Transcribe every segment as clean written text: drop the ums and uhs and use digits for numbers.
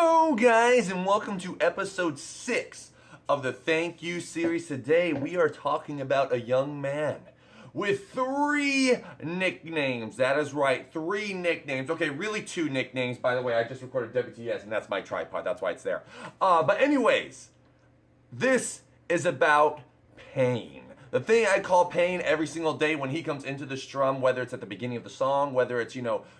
Hello, guys, and welcome to episode 6 of the Thank You series. Today, we are talking about a young man with 3 nicknames. That is right, 3 nicknames. Okay, really 2 nicknames. By the way, I just recorded WTS, and that's my tripod. That's why it's there. But anyways, this is about pain. The thing I call pain every single day when he comes into the strum, whether it's at the beginning of the song, whether it's,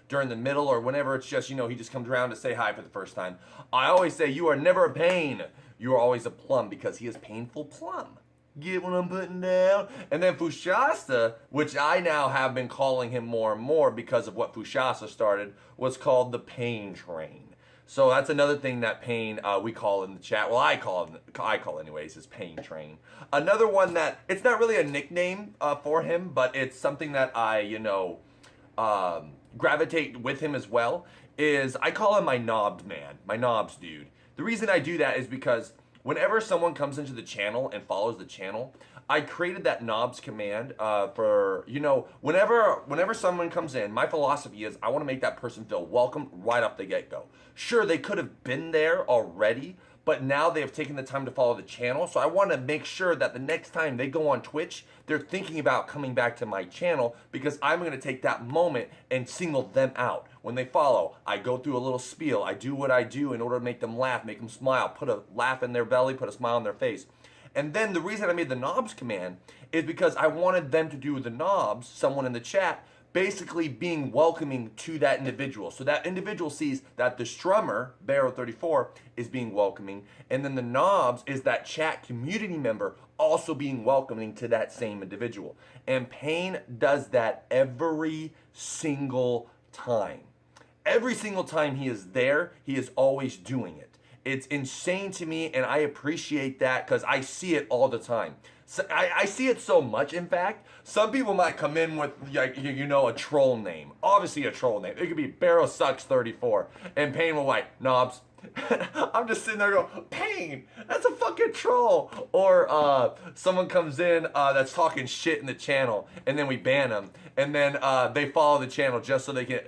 during the middle, or whenever it's just, he just comes around to say hi for the first time. I always say, you are never a pain. You are always a plum, because he is painful plum. Get what I'm putting down? And then Fushasta, which I now have been calling him more and more because of what Fushasta started, was called the pain train. So that's another thing that Pain we call in the chat. Well, I call anyways is Pain Train. Another one that it's not really a nickname for him, but it's something that I gravitate with him as well. Is I call him my knobs man, my knobs dude. The reason I do that is because whenever someone comes into the channel and follows the channel, I created that knobs command for, whenever someone comes in, my philosophy is I want to make that person feel welcome right off the get-go. Sure, they could have been there already, but now they have taken the time to follow the channel, so I want to make sure that the next time they go on Twitch, they're thinking about coming back to my channel, because I'm going to take that moment and single them out. When they follow, I go through a little spiel. I do what I do in order to make them laugh, make them smile, put a laugh in their belly, put a smile on their face. And then the reason I made the knobs command is because I wanted them to do the knobs, someone in the chat, basically being welcoming to that individual. So that individual sees that the strummer, Barrow 34, is being welcoming. And then the knobs is that chat community member also being welcoming to that same individual. And Pain does that every single time. Every single time he is there, he is always doing it. It's insane to me, and I appreciate that because I see it all the time. So I see it so much, in fact. Some people might come in with, a troll name. Obviously a troll name. It could be Barrow Sucks 34, and Pain will like, knobs. I'm just sitting there going, Pain, that's a fucking troll. Or someone comes in that's talking shit in the channel, and then we ban them. And then they follow the channel just so they can,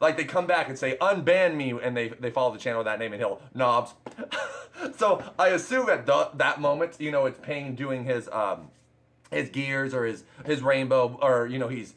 they come back and say, unban me, and they follow the channel with that name, and he'll, knobs. So I assume at that moment, it's Pain doing his gears or his rainbow, or, he's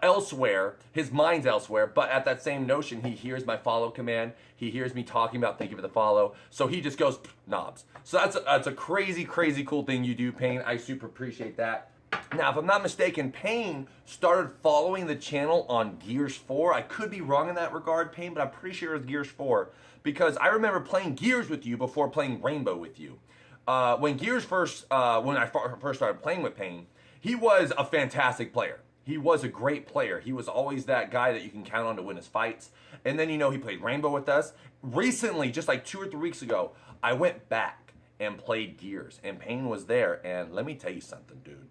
elsewhere, his mind's elsewhere, but at that same notion, he hears my follow command, he hears me talking about thank you for the follow, so he just goes, knobs. So that's a crazy, crazy cool thing you do, Pain. I super appreciate that. Now, if I'm not mistaken, Pain started following the channel on Gears 4. I could be wrong in that regard, Pain, but I'm pretty sure it was Gears 4, because I remember playing Gears with you before playing Rainbow with you. When I first started playing with Pain, he was a fantastic player. He was a great player. He was always that guy that you can count on to win his fights. And then, he played Rainbow with us. Recently, just like 2 or 3 weeks ago, I went back and played Gears, and Pain was there. And let me tell you something, dude.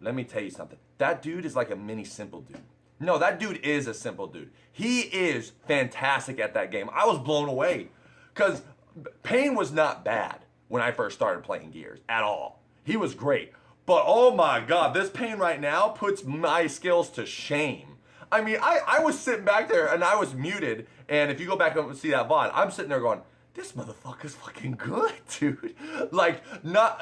Let me tell you something. That dude is like a mini simple dude. No, that dude is a simple dude. He is fantastic at that game. I was blown away because Pain was not bad when I first started playing Gears at all. He was great. But oh my God, this Pain right now puts my skills to shame. I mean, I was sitting back there and I was muted. And if you go back and see that VOD, I'm sitting there going, this motherfucker's fucking good, dude. Like, not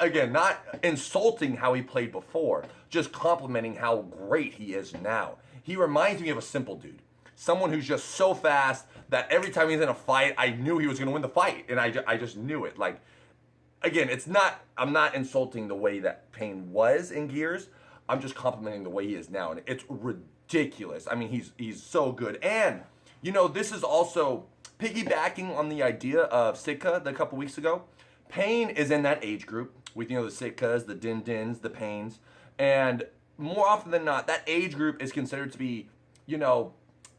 insulting how he played before, just complimenting how great he is now. He reminds me of a simple dude. Someone who's just so fast that every time he's in a fight, I knew he was going to win the fight. And I just knew it. Like, again, I'm not insulting the way that Pain was in Gears. I'm just complimenting the way he is now. And it's ridiculous. I mean, he's so good. And, this is also piggybacking on the idea of Sitka a couple weeks ago. Pain is in that age group with, the Sitkas, the Din-Dins, the Pains. And more often than not, that age group is considered to be,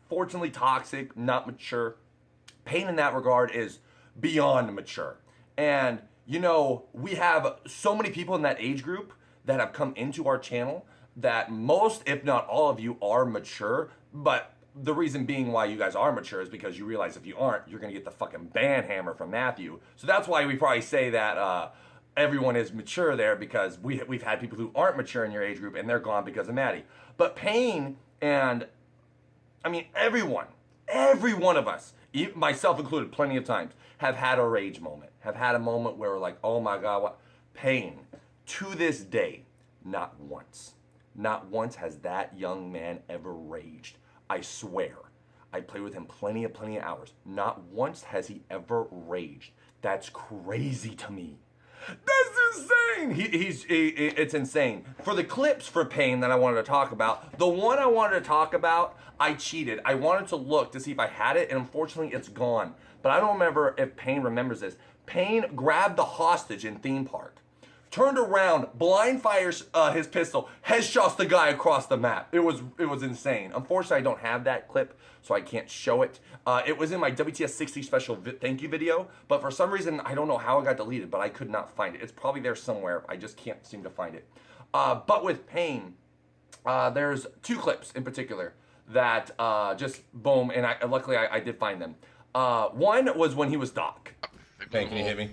fortunately toxic, not mature. Pain in that regard is beyond mature. And, we have so many people in that age group that have come into our channel that most, if not all of you, are mature. But the reason being why you guys are mature is because you realize if you aren't, you're going to get the fucking ban hammer from Matthew. So that's why we probably say that everyone is mature there, because we've had people who aren't mature in your age group and they're gone because of Maddie. But Pain and, every one of us myself included, plenty of times, have had a rage moment, have had a moment where we're like, oh my God, what pain. To this day, not once has that young man ever raged. I swear. I played with him plenty of hours. Not once has he ever raged. That's crazy to me. That's insane. It's insane. For the clips for Pain that I wanted to talk about, the one I wanted to talk about, I cheated. I wanted to look to see if I had it, and unfortunately it's gone. But I don't remember if Pain remembers this. Pain grabbed the hostage in Theme Park, turned around, blind fires his pistol, headshots the guy across the map. It was insane. Unfortunately, I don't have that clip, so I can't show it. It was in my WTS 60 special thank you video, but for some reason, I don't know how it got deleted, but I could not find it. It's probably there somewhere. I just can't seem to find it. But with Pain, there's two clips in particular that just boom, and luckily I did find them. One was when he was Doc. Pain, can you hit me?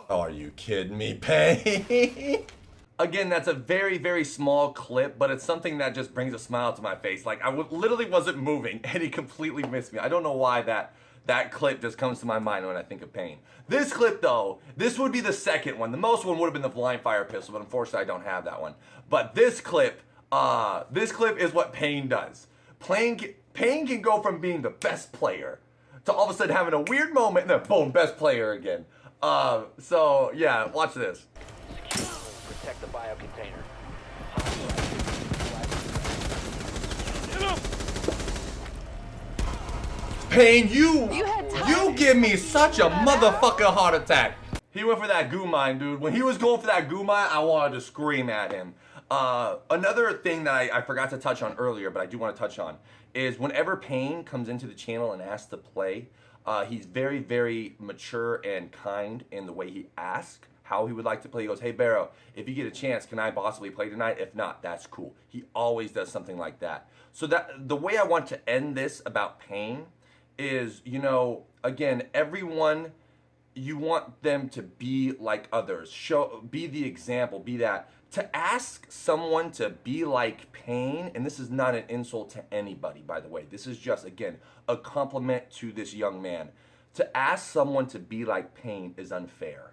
Oh, are you kidding me, Pain? Again, that's a very, very small clip, but it's something that just brings a smile to my face. Like, I literally wasn't moving, and he completely missed me. I don't know why that clip just comes to my mind when I think of Pain. This clip, though, this would be the second one. The most one would have been the blind fire pistol, but unfortunately, I don't have that one. But this clip is what Pain does. Pain can go from being the best player to all of a sudden having a weird moment, and then boom, best player again. So yeah, watch this. Protect the bio container. Pain, you give me such a motherfucking heart attack. He went for that goo mine, dude. When he was going for that goo mine, I wanted to scream at him. Another thing that I forgot to touch on earlier, but I do want to touch on, is whenever Pain comes into the channel and asks to play, he's very, very mature and kind in the way he asks how he would like to play. He goes, hey Barrow, if you get a chance, can I possibly play tonight? If not, that's cool. He always does something like that. So that the way I want to end this about Pain is, you know, again, everyone, you want them to be like others. Be the example, be that. To ask someone to be like Pain, and this is not an insult to anybody, by the way. This is just, again, a compliment to this young man. To ask someone to be like Pain is unfair.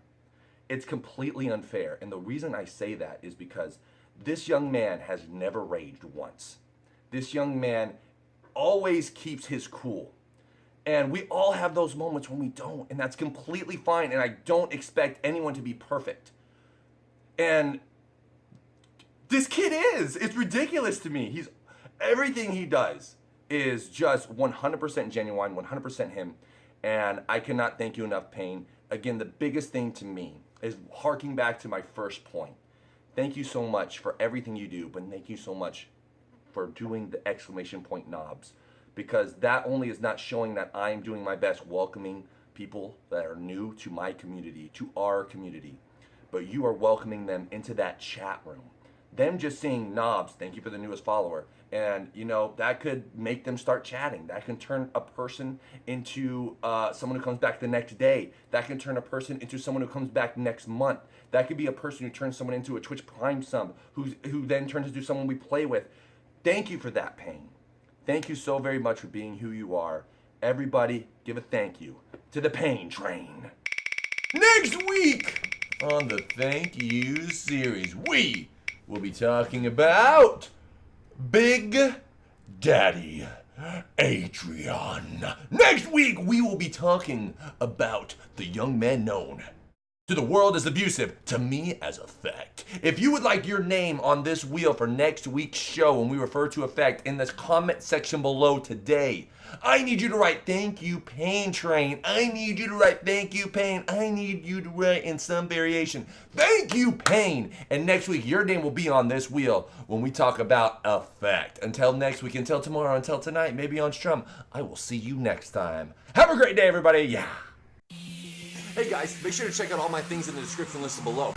It's completely unfair. And the reason I say that is because this young man has never raged once. This young man always keeps his cool. And we all have those moments when we don't, and that's completely fine. And I don't expect anyone to be perfect. And this kid is. It's ridiculous to me. Everything he does is just 100% genuine, 100% him. And I cannot thank you enough, Pain. Again, the biggest thing to me is harking back to my first point. Thank you so much for everything you do, but thank you so much for doing the exclamation point knobs. Because that only is not showing that I'm doing my best welcoming people that are new to my community, to our community. But you are welcoming them into that chat room. Them just seeing knobs, thank you for the newest follower, and you know, that could make them start chatting. That can turn a person into someone who comes back the next day. That can turn a person into someone who comes back next month. That could be a person who turns someone into a Twitch Prime sub, who then turns into someone we play with. Thank you for that, Pain. Thank you so very much for being who you are. Everybody, give a thank you to the Pain Train. Next week on the Thank You series, we'll be talking about Big Daddy Adrian. Next week, we will be talking about the young man known to the world as abusive, to me as Effect. If you would like your name on this wheel for next week's show when we refer to Effect, in this comment section below today, I need you to write thank you Pain Train. I need you to write thank you Pain. I need you to write in some variation thank you Pain. And next week your name will be on this wheel when we talk about Effect. Until next week, until tomorrow, until tonight, maybe on Strum, I will see you next time. Have a great day, everybody. Yeah. Hey guys, make sure to check out all my things in the description listed below.